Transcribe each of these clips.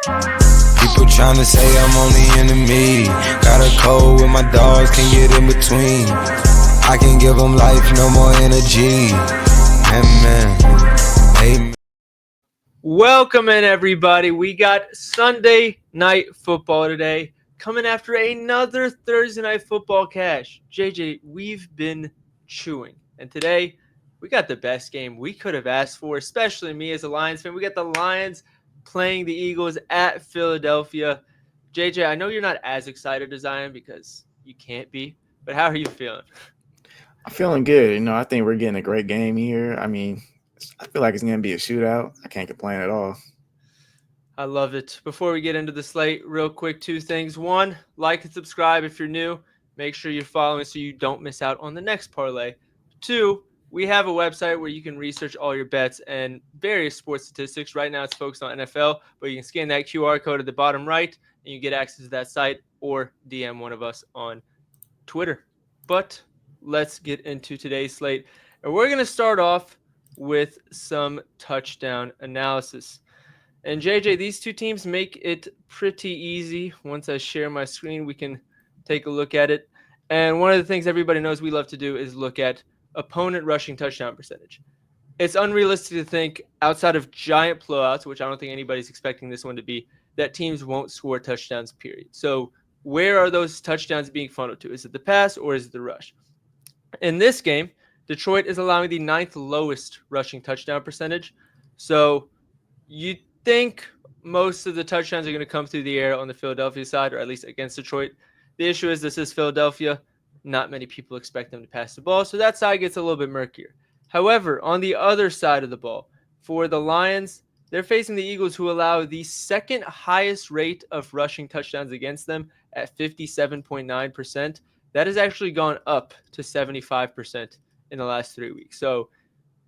People tryna say I'm only in the meeting. Got a code with my dogs, can't get in between. I can give them life, no more energy. Amen. Amen. Welcome in, everybody. We got Sunday night football today, coming after another Thursday night football cash. JJ, we've been chewing, and today we got the best game we could have asked for, especially me as a Lions fan. We got the Lions playing the Eagles at Philadelphia. JJ, I know you're not as excited as I am because you can't be, but how are you feeling? I'm feeling good. I think we're getting a great game here. I feel like it's going to be a shootout. I can't complain at all. I love it. Before we get into the slate, real quick, two things. One, like and subscribe if you're new. Make sure you're following so you don't miss out on the next parlay. Two, we have a website where you can research all your bets and various sports statistics. Right now it's focused on NFL, but you can scan that QR code at the bottom right and you get access to that site or DM one of us on Twitter. But let's get into today's slate. And we're going to start off with some touchdown analysis. And JJ, these two teams make it pretty easy. Once I share my screen, we can take a look at it. And one of the things everybody knows we love to do is look at opponent rushing touchdown percentage. It's unrealistic to think, outside of giant blowouts, which I don't think anybody's expecting this one to be, that teams won't score touchdowns, period. So where are those touchdowns being funneled to? Is it the pass or is it the rush? In this game, Detroit is allowing the 9th lowest rushing touchdown percentage. So you think most of the touchdowns are going to come through the air on the Philadelphia side, or at least against Detroit. The issue is this is Philadelphia. Not many people expect them to pass the ball, so that side gets a little bit murkier. However, on the other side of the ball, for the Lions, they're facing the Eagles, who allow the second highest rate of rushing touchdowns against them at 57.9%. That has actually gone up to 75% in the last 3 weeks. So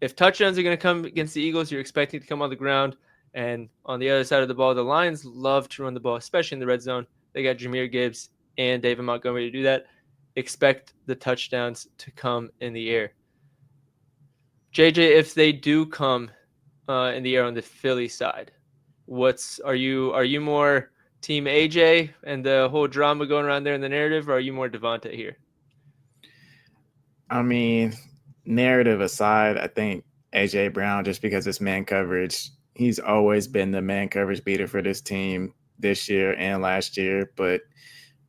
if touchdowns are going to come against the Eagles, you're expecting to come on the ground. And on the other side of the ball, the Lions love to run the ball, especially in the red zone. They got Jahmyr Gibbs and David Montgomery to do that. Expect the touchdowns to come in the air. JJ, if they do come in the air on the Philly side, are you more team AJ and the whole drama going around there in the narrative, or are you more Devonta here? Narrative aside, I think AJ Brown, just because it's man coverage, he's always been the man coverage beater for this team this year and last year. But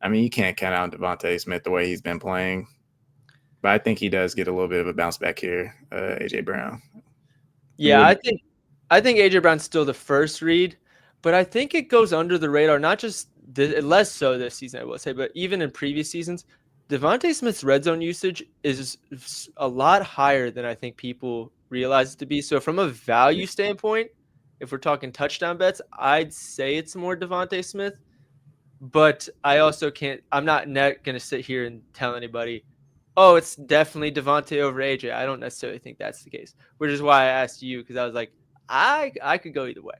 you can't count out Devontae Smith the way he's been playing. But I think he does get a little bit of a bounce back here, AJ Brown. Yeah, I think AJ Brown's still the first read, but I think it goes under the radar, not just less so this season, I will say, but even in previous seasons. Devontae Smith's red zone usage is a lot higher than I think people realize it to be. So from a value standpoint, if we're talking touchdown bets, I'd say it's more Devontae Smith. But I also I'm not going to sit here and tell anybody, oh, it's definitely Devontae over AJ. I don't necessarily think that's the case, which is why I asked you, because I was like, I could go either way.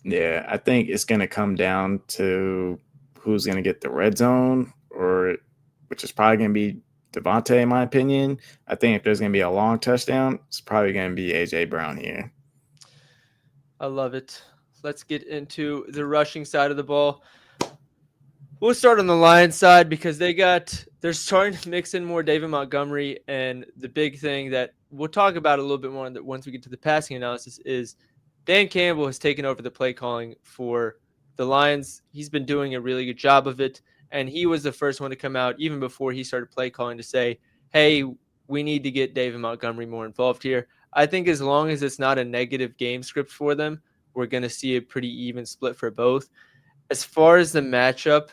Yeah, I think it's going to come down to who's going to get the red zone, which is probably going to be Devontae, in my opinion. I think if there's going to be a long touchdown, it's probably going to be AJ Brown here. I love it. Let's get into the rushing side of the ball. We'll start on the Lions side because they're starting to mix in more David Montgomery, and the big thing that we'll talk about a little bit more once we get to the passing analysis is Dan Campbell has taken over the play calling for the Lions. He's been doing a really good job of it. And he was the first one to come out, even before he started play calling, to say, hey, we need to get David Montgomery more involved here. I think as long as it's not a negative game script for them, we're going to see a pretty even split for both. As far as the matchup,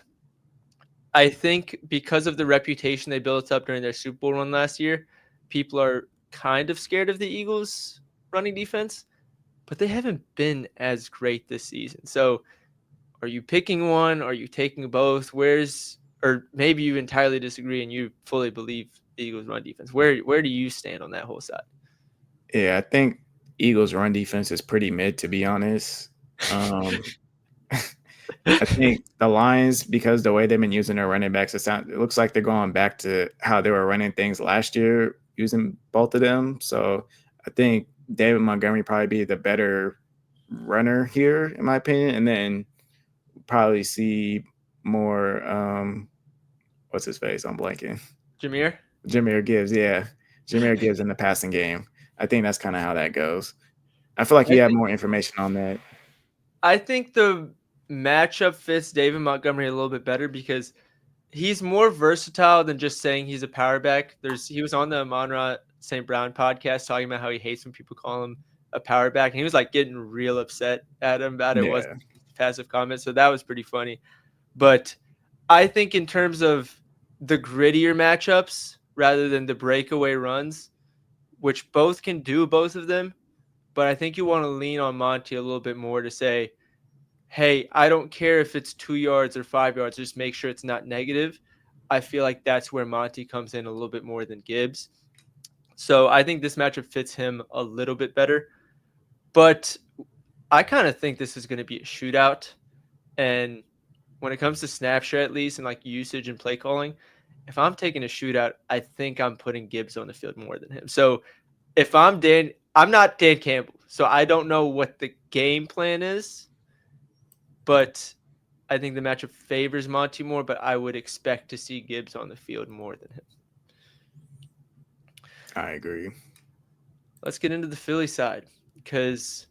I think because of the reputation they built up during their Super Bowl run last year, people are kind of scared of the Eagles' running defense, but they haven't been as great this season. So are you picking one? Are you taking both? Or maybe you entirely disagree and you fully believe the Eagles' run defense. Where do you stand on that whole side? Yeah, I think Eagles' run defense is pretty mid, to be honest. I think the Lions, because the way they've been using their running backs, it looks like they're going back to how they were running things last year, using both of them. So I think David Montgomery probably be the better runner here, in my opinion, and then probably see more. What's his face? I'm blanking. Jameer? Jameer Gibbs, yeah. Jameer Gibbs in the passing game. I think that's kind of how that goes. I feel like you have more information on that. I think the matchup fits David Montgomery a little bit better because he's more versatile than just saying he's a power back. He was on the Amon-Ra St. Brown podcast talking about how he hates when people call him a power back, and he was like getting real upset at him about it. Yeah. Wasn't a passive comment, so that was pretty funny. But I think in terms of the grittier matchups rather than the breakaway runs, which both can do both of them, but I think you want to lean on Monty a little bit more to say, hey, I don't care if it's 2 yards or 5 yards, just make sure it's not negative. I feel like that's where Monty comes in a little bit more than Gibbs. So I think this matchup fits him a little bit better. But I kind of think this is going to be a shootout. And when it comes to snap share, at least, and like usage and play calling, if I'm taking a shootout, I think I'm putting Gibbs on the field more than him. So if I'm not Dan Campbell, so I don't know what the game plan is, but I think the matchup favors Monty more, but I would expect to see Gibbs on the field more than him. I agree. Let's get into the Philly side because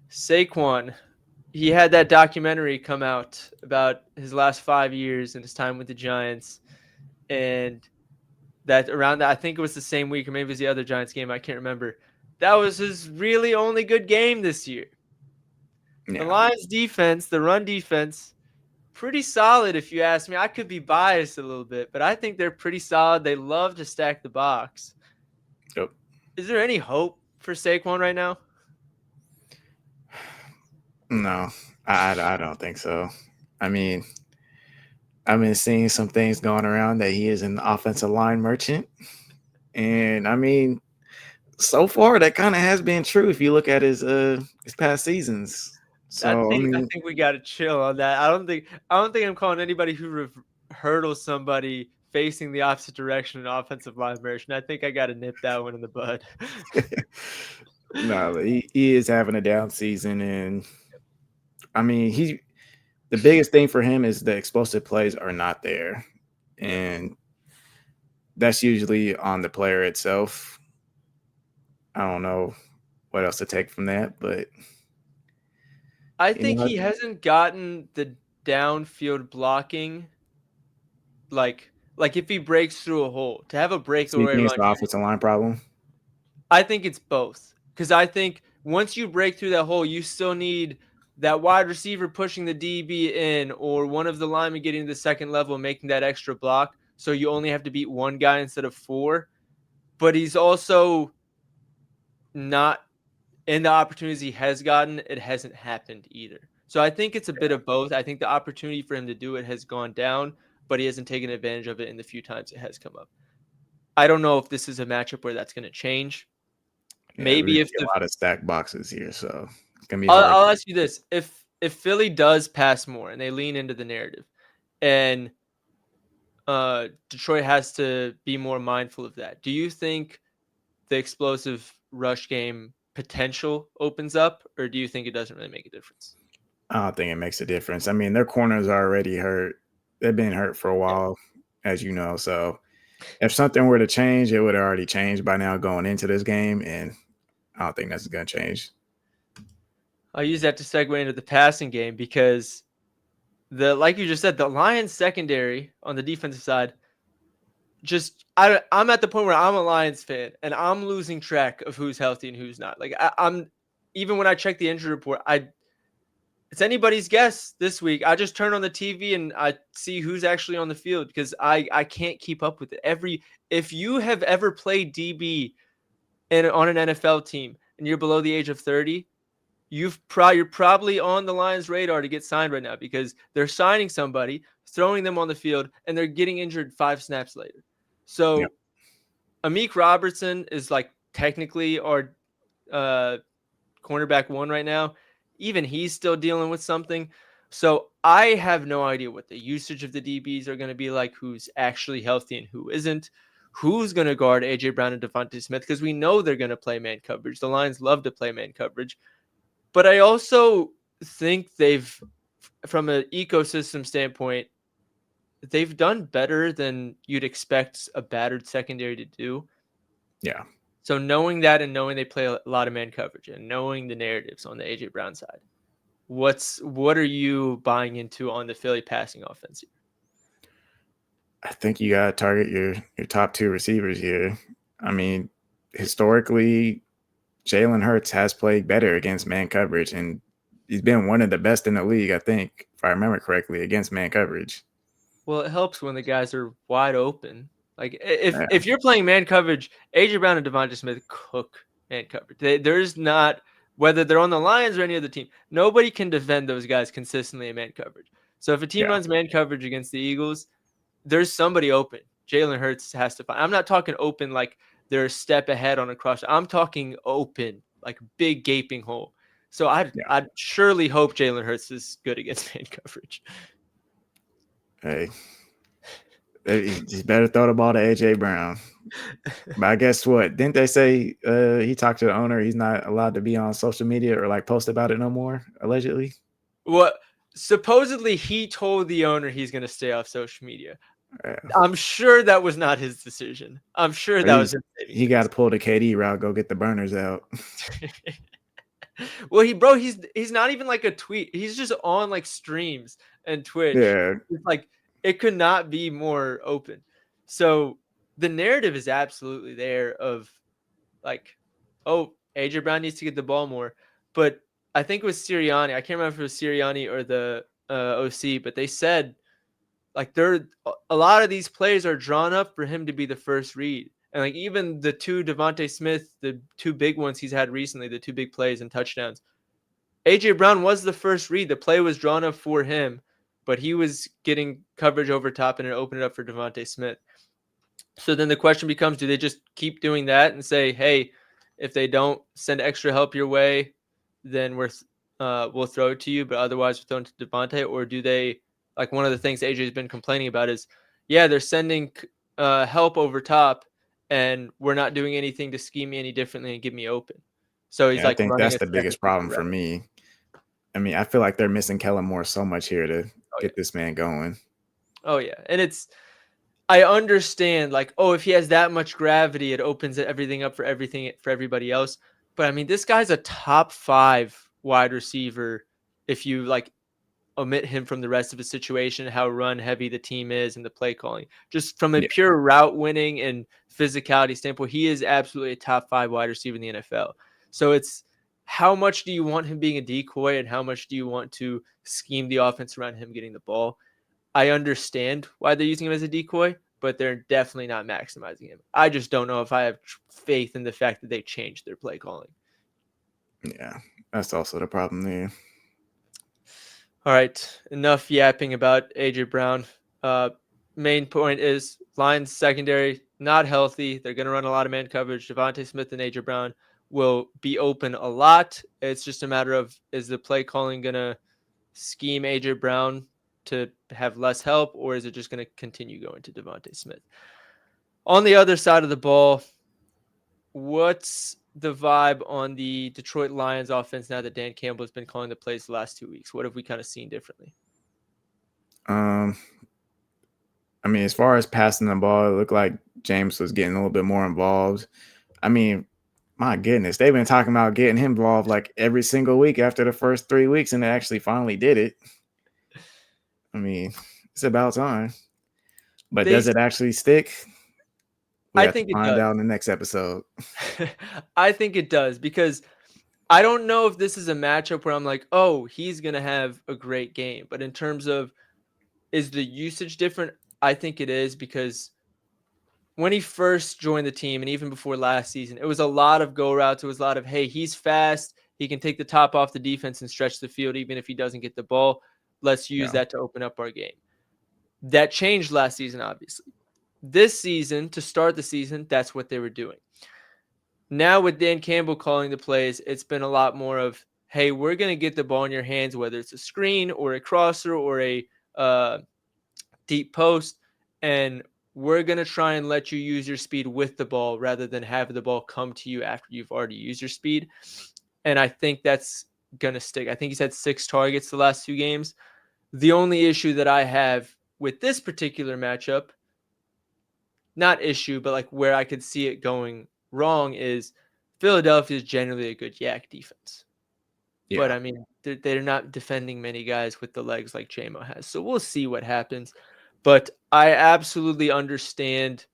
Saquon, he had that documentary come out about his last 5 years and his time with the Giants. And that around that, I think it was the same week or maybe it was the other Giants game. I can't remember. That was his really only good game this year. Yeah. The Lions defense, the run defense, pretty solid if you ask me. I could be biased a little bit, but I think they're pretty solid. They love to stack the box. Yep. Is there any hope for Saquon right now? No, I don't think so. I mean, I've been seeing some things going around that he is an offensive line merchant. And I mean, so far that kind of has been true if you look at his past seasons. So I think we got to chill on that. I don't think I'm calling anybody who hurdles somebody facing the opposite direction an offensive line version. I think I got to nip that one in the bud. no, he is having a down season, and I mean the biggest thing for him is the explosive plays are not there, and that's usually on the player itself. I don't know what else to take from that, but I think he hasn't gotten the downfield blocking. Like if he breaks through a hole, to have a breakaway run. It's the offensive line problem. I think it's both. Because I think once you break through that hole, you still need that wide receiver pushing the DB in or one of the linemen getting to the second level and making that extra block. So you only have to beat one guy instead of four. But he's also not in the opportunities he has gotten. It hasn't happened either. So I think it's a bit of both. I think the opportunity for him to do it has gone down, but he hasn't taken advantage of it in the few times it has come up. I don't know if this is a matchup where that's going to change. Yeah, maybe if a lot of stack boxes here, so it's gonna be hard. hard. I'll ask you this: if Philly does pass more and they lean into the narrative, and Detroit has to be more mindful of that, do you think the explosive rush game potential opens up, or do you think it doesn't really make a difference? I don't think it makes a difference. I mean, their corners are already hurt. They've been hurt for a while, as you know. So if something were to change, it would have already changed by now going into this game, and I don't think that's going to change. I'll use that to segue into the passing game because like you just said, the Lions secondary on the defensive side, I'm at the point where I'm a Lions fan and I'm losing track of who's healthy and who's not. Like I'm even when I check the injury report, it's anybody's guess this week. I just turn on the TV and I see who's actually on the field because I can't keep up with it. If you have ever played DB on an NFL team and you're below the age of 30, you're probably on the Lions' radar to get signed right now because they're signing somebody, throwing them on the field, and they're getting injured 5 snaps later. So Yep. Amik Robertson is like technically our cornerback 1 right now. Even he's still dealing with something. So I have no idea what the usage of the DBs are going to be like, who's actually healthy and who isn't, who's going to guard A.J. Brown and Devontae Smith, because we know they're going to play man coverage. The Lions love to play man coverage. But I also think they've, from an ecosystem standpoint, they've done better than you'd expect a battered secondary to do. Yeah. So knowing that and knowing they play a lot of man coverage and knowing the narratives on the AJ Brown side, what are you buying into on the Philly passing offense here? I think you got to target your top two receivers here. I mean, historically, Jalen Hurts has played better against man coverage, and he's been one of the best in the league, I think, if I remember correctly, against man coverage. Well, it helps when the guys are wide open. Like Yeah. if you're playing man coverage, AJ Brown and Devonta Smith cook man coverage. There's not, whether they're on the Lions or any other team, nobody can defend those guys consistently in man coverage. So if a team Yeah. runs man coverage against the Eagles, there's somebody open. Jalen Hurts has to find. I'm not talking open like they're a step ahead on a cross. I'm talking open, like big gaping hole. So I'd surely hope Jalen Hurts is good against man coverage. Hey, he's better throw the ball to AJ Brown. But I guess what? Didn't they say he talked to the owner? He's not allowed to be on social media or like post about it no more, allegedly? What? Supposedly he told the owner he's going to stay off social media. Yeah. I'm sure that was not his decision. I'm sure that was him. He got to pull the KD route, go get the burners out. Well, he's not even like a tweet. He's just on like streams and Twitch. Yeah. It's like it could not be more open. So the narrative is absolutely there of like, oh, AJ Brown needs to get the ball more. But I think it was Sirianni. I can't remember if it was Sirianni or the OC, but they said like a lot of these plays are drawn up for him to be the first read. And like even the two Devonta Smith, the two big ones he's had recently, the two big plays and touchdowns, AJ Brown was the first read. The play was drawn up for him, but he was getting coverage over top and it opened it up for Devonta Smith. So then the question becomes, do they just keep doing that and say, hey, if they don't send extra help your way, then we'll throw it to you, but otherwise we're throwing to Devonta? Or do they, like one of the things AJ's been complaining about is, yeah, they're sending help over top and we're not doing anything to scheme me any differently and get me open. So he's I like, think that's the biggest problem for me. I mean, I feel like they're missing Kellen Moore so much here to get this man going. Oh, yeah. And I understand, like, oh, if he has that much gravity, it opens everything up for everybody else. But I mean, this guy's a top 5 wide receiver. If you like omit him from the rest of the situation, how run heavy the team is and the play calling, just from a pure route winning and physicality standpoint, he is absolutely a top 5 wide receiver in the NFL. So it's how much do you want him being a decoy and how much do you want to scheme the offense around him getting the ball? I understand why they're using him as a decoy, but they're definitely not maximizing him. I just don't know if I have faith in the fact that they changed their play calling. Yeah, that's also the problem there. All right, enough yapping about AJ Brown. Main point is Lions secondary not healthy. They're going to run a lot of man coverage. Devonta Smith and AJ Brown will be open a lot. It's just a matter of, is the play calling going to scheme AJ Brown to have less help, or is it just going to continue going to Devonta Smith? On the other side of the ball, what's the vibe on the Detroit Lions offense now that Dan Campbell has been calling the plays the last 2 weeks? What have we kind of seen differently? I mean, as far as passing the ball, it looked like James was getting a little bit more involved. I mean, my goodness, they've been talking about getting him involved like every single week after the first 3 weeks, and they actually finally did it. I mean, it's about time. But does it actually stick? I think it does. Find out in the next episode. I think it does, because I don't know if this is a matchup where I'm like, oh, he's going to have a great game. But in terms of, is the usage different? I think it is, because when he first joined the team and even before last season, it was a lot of go routes. It was a lot of, hey, he's fast. He can take the top off the defense and stretch the field even if he doesn't get the ball. Let's use that to open up our game. That changed last season, obviously. This season, to start the season, that's what they were doing. Now with Dan Campbell calling the plays, it's been a lot more of, hey, we're going to get the ball in your hands, whether it's a screen or a crosser or a deep post, and we're going to try and let you use your speed with the ball rather than have the ball come to you after you've already used your speed. And I think that's going to stick. I think he's had 6 targets the last 2 games. The only issue that I have with this particular matchup, not issue, but like where I could see it going wrong, is Philadelphia is generally a good yak defense. Yeah. But I mean, they're not defending many guys with the legs like JMO has. So we'll see what happens. But I absolutely understand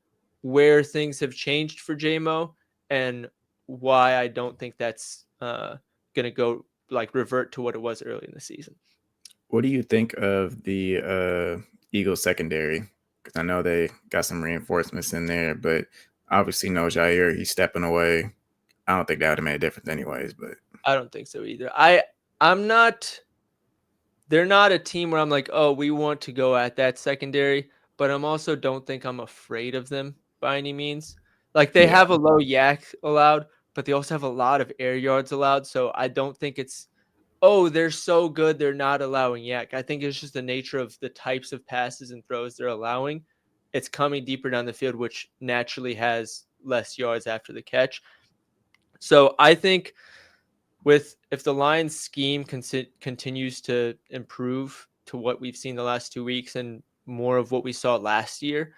where things have changed for JMO and why I don't think that's going to go like revert to what it was early in the season. What do you think of the Eagles secondary? Because I know they got some reinforcements in there, but obviously no Jair. He's stepping away. I don't think that would have made a difference anyways. But I don't think so either. I'm not. They're not a team where I'm like, oh, we want to go at that secondary, but I'm also don't think I'm afraid of them by any means. Like they yeah, have a low yak allowed, but they also have a lot of air yards allowed. So I don't think it's, oh, they're so good they're not allowing yak. I think it's just the nature of the types of passes and throws they're allowing. It's coming deeper down the field, which naturally has less yards after the catch. So I think if the Lions scheme continues to improve to what we've seen the last 2 weeks and more of what we saw last year,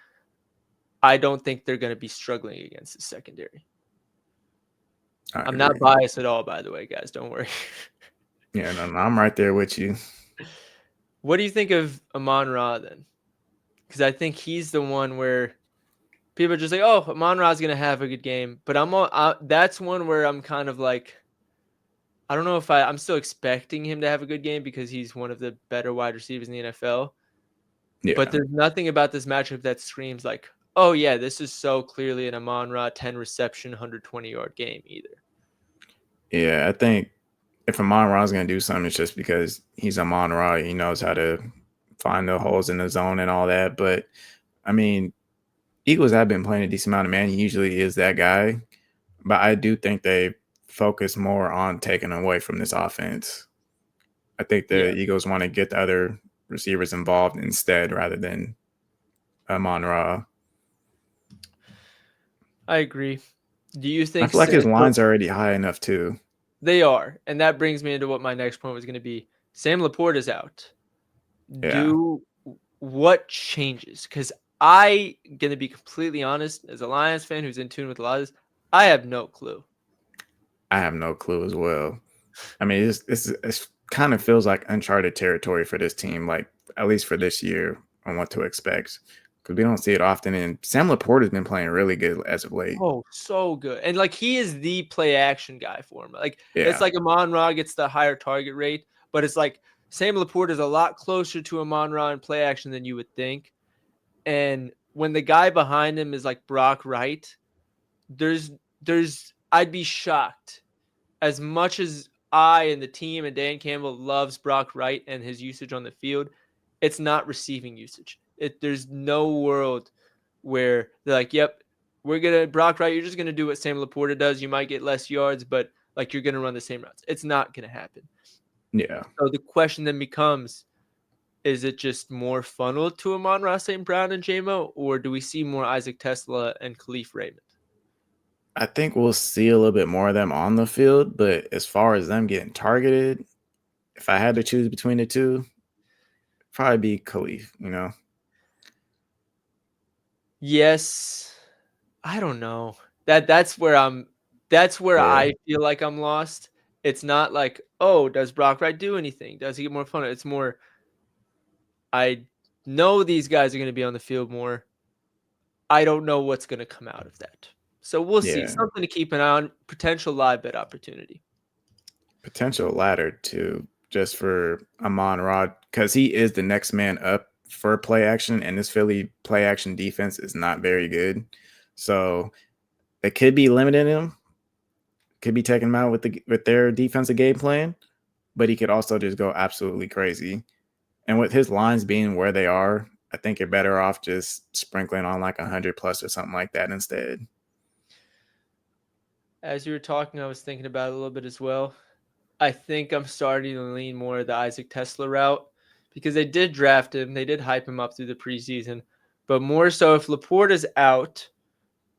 I don't think they're going to be struggling against the secondary. I'm not biased at all, by the way, guys. Don't worry. Yeah, no, I'm right there with you. What do you think of Amon-Ra then? Because I think he's the one where people are just like, oh, Amon-Ra's going to have a good game. But that's one where I'm kind of like, I don't know if I'm still expecting him to have a good game because he's one of the better wide receivers in the NFL. Yeah. But there's nothing about this matchup that screams like, oh, yeah, this is so clearly an Amon-Ra 10 reception, 120-yard game either. Yeah, I think if Amon-Ra is going to do something, it's just because he's Amon-Ra. He knows how to find the holes in the zone and all that. But, I mean, Eagles have been playing a decent amount of man. He usually is that guy. But I do think they focus more on taking away from this offense. I think the Eagles want to get the other receivers involved instead rather than Amon-Ra. I agree. Do you think I feel like his line's already high enough too? They are. And that brings me into what my next point was going to be. Sam Laporte is out. Yeah. What changes? Because I going to be completely honest, as a Lions fan who's in tune with a lot of this, I have no clue. I have no clue as well. I mean, it kind of feels like uncharted territory for this team, like at least for this year, on what to expect. Because we don't see it often. And Sam Laporte has been playing really good as of late. Oh, so good. And like he is the play action guy for him. Like it's like Amon-Ra gets the higher target rate, but it's like Sam Laporte is a lot closer to Amon-Ra in play action than you would think. And when the guy behind him is like Brock Wright, I'd be shocked. As much as I and the team and Dan Campbell loves Brock Wright and his usage on the field, it's not receiving usage. There's no world where they're like, yep, Brock Wright, you're just gonna do what Sam Laporta does. You might get less yards, but like you're gonna run the same routes. It's not gonna happen. Yeah. So the question then becomes, is it just more funneled to Amon-Ra St. Brown and JMO, or do we see more Isaac Tesla and Khalif Raymond? I think we'll see a little bit more of them on the field, but as far as them getting targeted, if I had to choose between the two, probably be Khalif, Yes. I don't know. That's where I feel like I'm lost. It's not like, oh, does Brock Wright do anything? Does he get more fun? It's more, I know these guys are going to be on the field more. I don't know what's going to come out of that. So we'll see. Something to keep an eye on. Potential live bet opportunity. Potential ladder too, just for Amon-Ra, because he is the next man up for play action, and this Philly play action defense is not very good. So they could be limiting him, could be taking him out with their defensive game plan, but he could also just go absolutely crazy. And with his lines being where they are, I think you're better off just sprinkling on like 100 plus or something like that instead. As you were talking, I was thinking about it a little bit as well. I think I'm starting to lean more the Isaac Tesla route because they did draft him. They did hype him up through the preseason. But more so, if Laporte is out,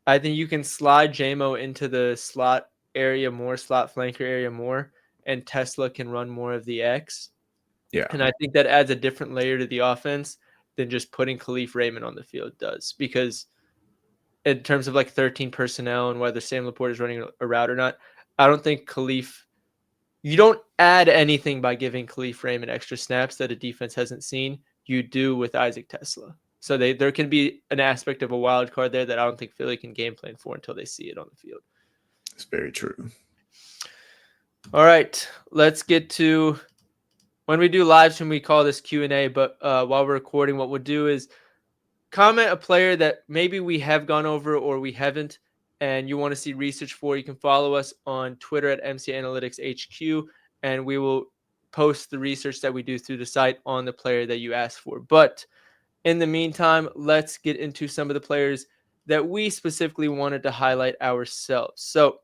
I think you can slide JMO into the slot area more, slot flanker area more, and Tesla can run more of the X. Yeah. And I think that adds a different layer to the offense than just putting Khalif Raymond on the field does. Because in terms of like 13 personnel and whether Sam Laporte is running a route or not, I don't think you don't add anything by giving Khalif Raymond extra snaps that a defense hasn't seen. You do with Isaac Tesla. So there can be an aspect of a wild card there that I don't think Philly can game plan for until they see it on the field. It's very true. All right, let's get to when we do live stream, we call this Q&A, but while we're recording, what we'll do is comment a player that maybe we have gone over or we haven't, and you want to see research for. You can follow us on Twitter at mcanalyticshq, and we will post the research that we do through the site on the player that you asked for. But in the meantime, let's get into some of the players that we specifically wanted to highlight ourselves. So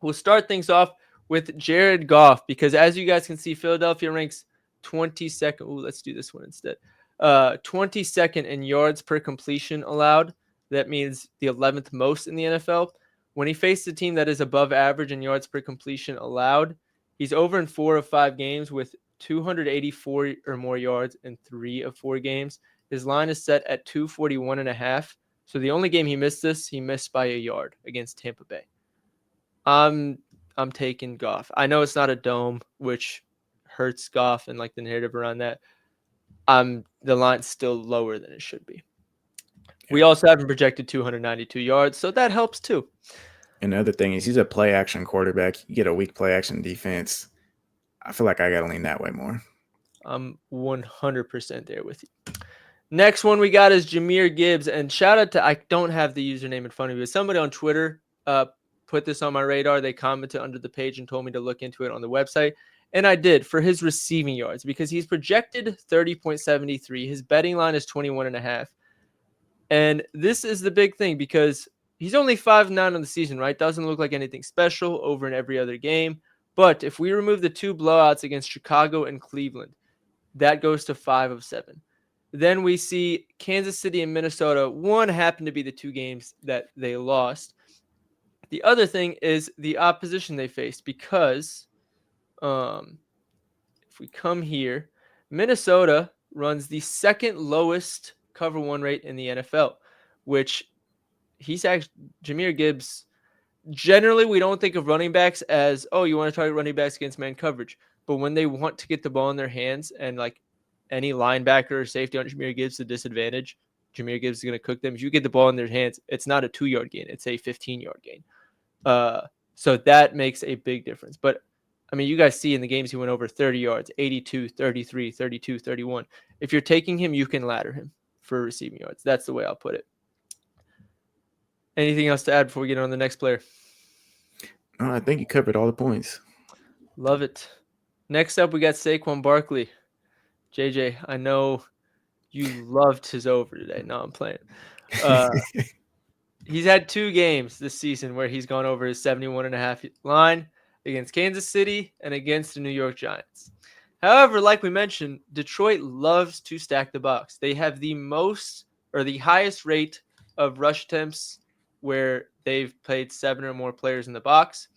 we'll start things off with Jared Goff, because as you guys can see, Philadelphia ranks 22nd. Ooh, let's do this one instead. 22nd in yards per completion allowed. That means the 11th most in the NFL. When he faced a team that is above average in yards per completion allowed, he's over in 4 of 5 games with 284 or more yards in 3 of 4 games. His line is set at 241.5. So the only game he missed by a yard against Tampa Bay. I'm taking Goff. I know it's not a dome, which hurts Goff and like the narrative around that. The line's still lower than it should be. We also have him projected 292 yards, so that helps too. Another thing is he's a play action quarterback. You get a weak play action defense. I feel like I got to lean that way more. I'm 100% there with you. Next one we got is Jahmyr Gibbs, and shout out to, I don't have the username in front of me, but somebody on Twitter put this on my radar. They commented under the page and told me to look into it on the website. And I did, for his receiving yards, because he's projected 30.73. His betting line is 21.5. And this is the big thing, because he's only 5-9 on the season, right? Doesn't look like anything special over in every other game. But if we remove the 2 blowouts against Chicago and Cleveland, that goes to 5 of 7. Then we see Kansas City and Minnesota. One happened to be the 2 games that they lost. The other thing is the opposition they faced, because if we come here, Minnesota runs the 2nd lowest cover 1 rate in the NFL, which he's actually Jahmyr Gibbs. Generally, we don't think of running backs as, oh, you want to target running backs against man coverage. But when they want to get the ball in their hands, and like any linebacker or safety on Jahmyr Gibbs to disadvantage, Jahmyr Gibbs is going to cook them. If you get the ball in their hands, it's not a 2-yard gain. It's a 15-yard gain. So that makes a big difference. But, I mean, you guys see in the games he went over 30 yards, 82, 33, 32, 31. If you're taking him, you can ladder him for receiving yards. That's the way I'll put it. Anything else to add before we get on the next player? I think you covered all the points. Love it. Next up, we got Saquon Barkley. JJ, I know you loved his over today. No, I'm playing. He's had 2 games this season where he's gone over his 71.5 line against Kansas City and against the New York Giants. However, like we mentioned, Detroit loves to stack the box. They have the highest rate of rush attempts where they've played 7 or more players in the box.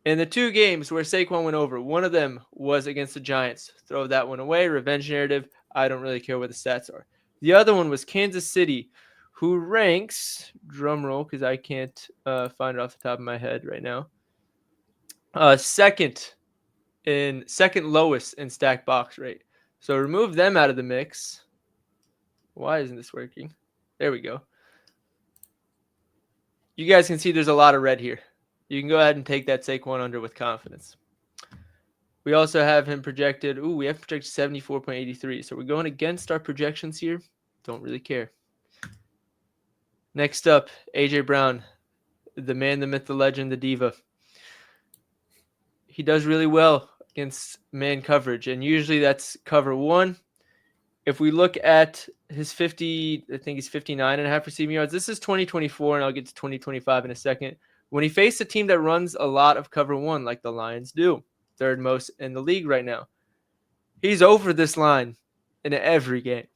In the 2 games where Saquon went over, one of them was against the Giants. Throw that one away. Revenge narrative. I don't really care what the stats are. The other one was Kansas City, who ranks, drum roll, because I can't find it off the top of my head right now, second lowest in stack box rate. So remove them out of the mix. Why isn't this working? There we go. You guys can see there's a lot of red here. You can go ahead and take that Saquon under with confidence. We also have him projected. We have projected 74.83. So we're going against our projections here. Don't really care. Next up, A.J. Brown, the man, the myth, the legend, the diva. He does really well against man coverage, and usually that's cover 1. If we look at his 50, I think he's 59.5 receiving yards. This is 2024, and I'll get to 2025 in a second. When he faced a team that runs a lot of cover 1, like the Lions do, 3rd most in the league right now, he's over this line in every game.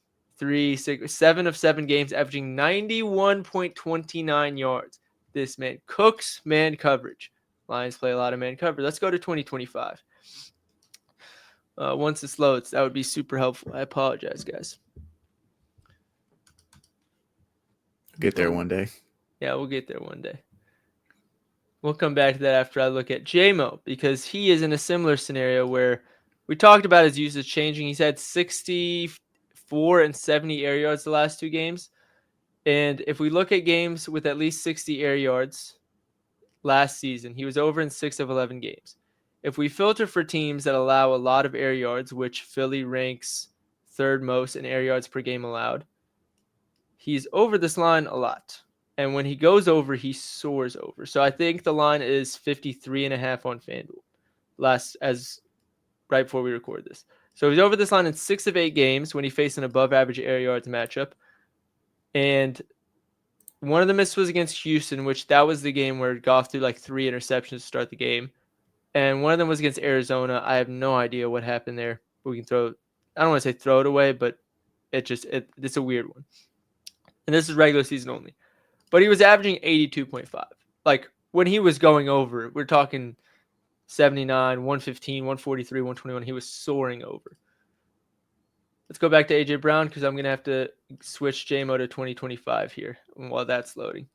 7 of 7 games, averaging 91.29 yards. This man cooks man coverage. Lions play a lot of man coverage. Let's go to 2025. Once it's loads, that would be super helpful. I apologize, guys. Get there one day. Yeah, we'll get there one day. We'll come back to that after I look at JMO, because he is in a similar scenario where we talked about his usage changing. He's had 64 and 70 air yards the last 2 games. And if we look at games with at least 60 air yards last season, he was over in 6 of 11 games. If we filter for teams that allow a lot of air yards, which Philly ranks 3rd most in air yards per game allowed, he's over this line a lot. And when he goes over, he soars over. So I think the line is 53.5 on FanDuel right before we record this. So he's over this line in 6 of 8 games when he faced an above average air yards matchup. And one of the misses was against Houston, which that was the game where Goff threw like 3 interceptions to start the game. And one of them was against Arizona. I have no idea what happened there. We can I don't want to say throw it away, but it's a weird one. And this is regular season only. But he was averaging 82.5. Like, when he was going over, we're talking 79, 115, 143, 121. He was soaring over. Let's go back to A.J. Brown, because I'm going to have to switch JMO to 2025 here while that's loading.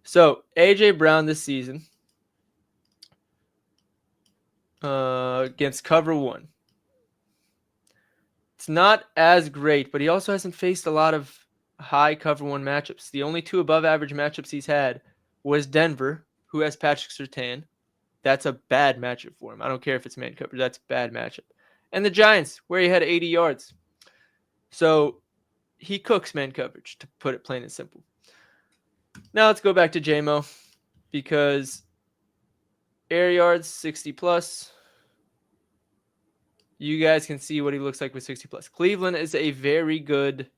So, A.J. Brown this season against cover 1. It's not as great, but he also hasn't faced a lot of high cover 1 matchups. The only 2 above average matchups he's had was Denver, who has Patrick Surtain. That's a bad matchup for him. I don't care if it's man coverage. That's a bad matchup. And the Giants, where he had 80 yards. So he cooks man coverage, to put it plain and simple. Now let's go back to JMO, because air yards 60 plus. You guys can see what he looks like with 60 plus. Cleveland is a very good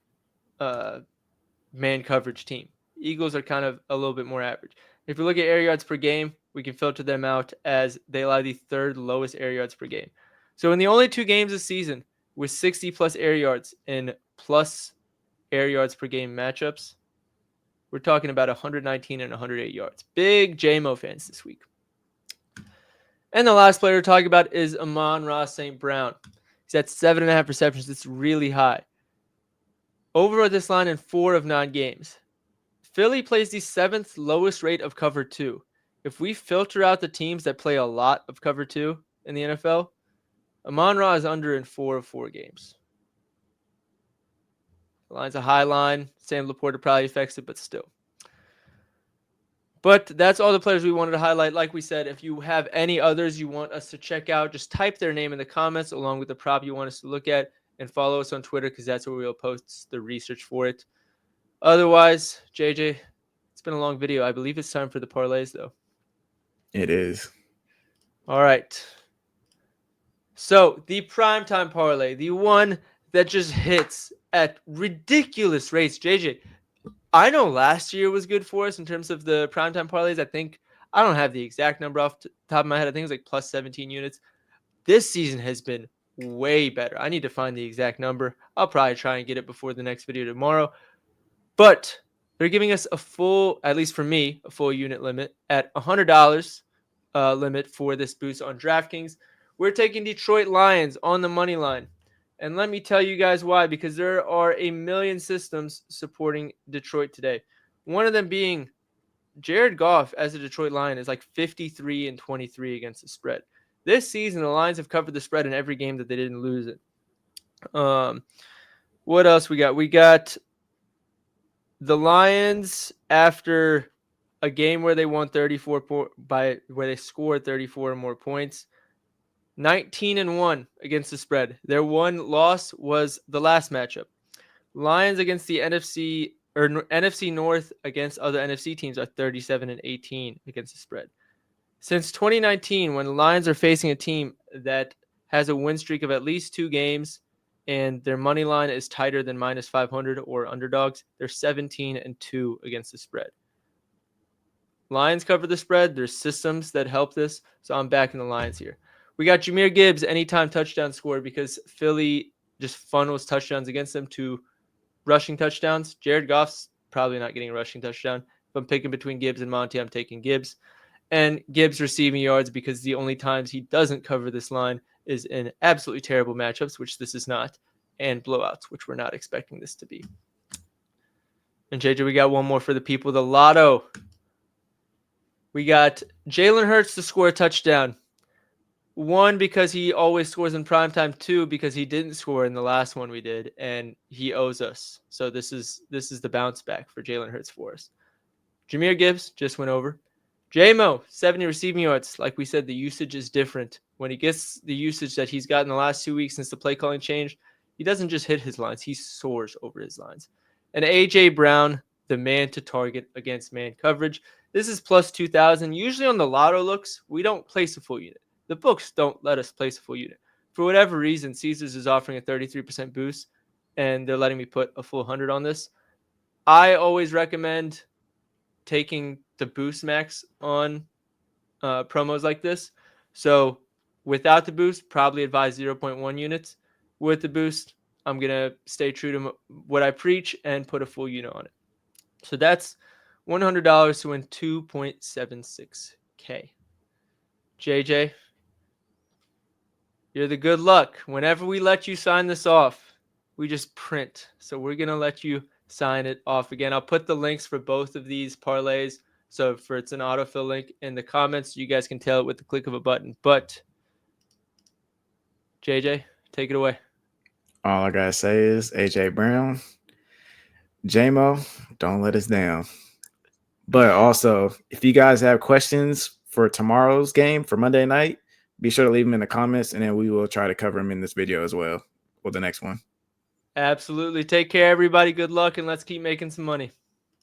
man coverage team. Eagles are kind of a little bit more average. If we look at air yards per game, we can filter them out as they allow the 3rd lowest air yards per game. So in the only 2 games this season with 60 plus air yards and plus air yards per game matchups, we're talking about 119 and 108 yards. Big JMO fans this week. And the last player to talk about is Amon-Ra St. Brown. He's at 7.5 receptions. It's really high. Over at this line in 4 of 9 games. Philly plays the 7th lowest rate of cover 2. If we filter out the teams that play a lot of cover 2 in the NFL, Amon-Ra is under in 4 of 4 games. The line's a high line. Sam Laporta probably affects it, but still. But that's all the players we wanted to highlight. Like we said, if you have any others you want us to check out, just type their name in the comments along with the prop you want us to look at, and follow us on Twitter, because that's where we'll post the research for it. Otherwise, JJ, it's been a long video. I believe it's time for the parlays, though. It is. All right. So the PrimeTime Parlay, the one that just hits at ridiculous rates. JJ, I know last year was good for us in terms of the PrimeTime Parlays. I don't have the exact number off the top of my head. I think it was like plus 17 units. This season has been way better. I need to find the exact number. I'll probably try and get it before the next video tomorrow. But they're giving us a full, at least for me, a full unit limit at $100 limit for this boost on DraftKings. We're taking Detroit Lions on the money line. And let me tell you guys why, because there are a million systems supporting Detroit today. One of them being Jared Goff as a Detroit Lion is like 53 and 23 against the spread. This season, the Lions have covered the spread in every game that they didn't lose it. What else we got? We got the Lions after a game where they won 34 where they scored 34 or more points. 19-1 against the spread. Their one loss was the last matchup. Lions against the NFC North against other NFC teams are 37-18 against the spread. Since 2019, when the Lions are facing a team that has a win streak of at least 2 games and their money line is tighter than minus 500 or underdogs, they're 17-2 against the spread. Lions cover the spread. There's systems that help this, so I'm backing the Lions here. We got Jahmyr Gibbs anytime touchdown score because Philly just funnels touchdowns against them to rushing touchdowns. Jared Goff's probably not getting a rushing touchdown. If I'm picking between Gibbs and Monty, I'm taking Gibbs. and Gibbs receiving yards, because the only times he doesn't cover this line is in absolutely terrible matchups, which this is not, and blowouts, which we're not expecting this to be. And JJ, we got one more for the people. The Lotto. We got Jalen Hurts to score a touchdown. 1, because he always scores in primetime. 2, because he didn't score in the last one we did, and he owes us. So this is the bounce back for Jalen Hurts for us. Jahmyr Gibbs just went over. J-Mo, 70 receiving yards. Like we said, the usage is different. When he gets the usage that he's gotten the last 2 weeks since the play calling changed, he doesn't just hit his lines. He soars over his lines. And A.J. Brown, the man to target against man coverage. This is plus 2,000. Usually on the Lotto looks, we don't place a full unit. The books don't let us place a full unit. For whatever reason, Caesars is offering a 33% boost, and they're letting me put a full 100 on this. I always recommend taking the boost max on promos like this. So without the boost, probably advise 0.1 units. With the boost, I'm going to stay true to what I preach and put a full unit on it. So that's $100 to win 2.76K. JJ, you're the good luck. Whenever we let you sign this off, we just print. So we're going to let you sign it off again. I'll put the links for both of these parlays. So it's an autofill link in the comments. You guys can tell it with the click of a button. But JJ, take it away. All I gotta say is AJ Brown, J-Mo, don't let us down. But also, if you guys have questions for tomorrow's game for Monday night, be sure to leave them in the comments, and then we will try to cover them in this video as well, or the next one. Absolutely. Take care, everybody. Good luck, and let's keep making some money.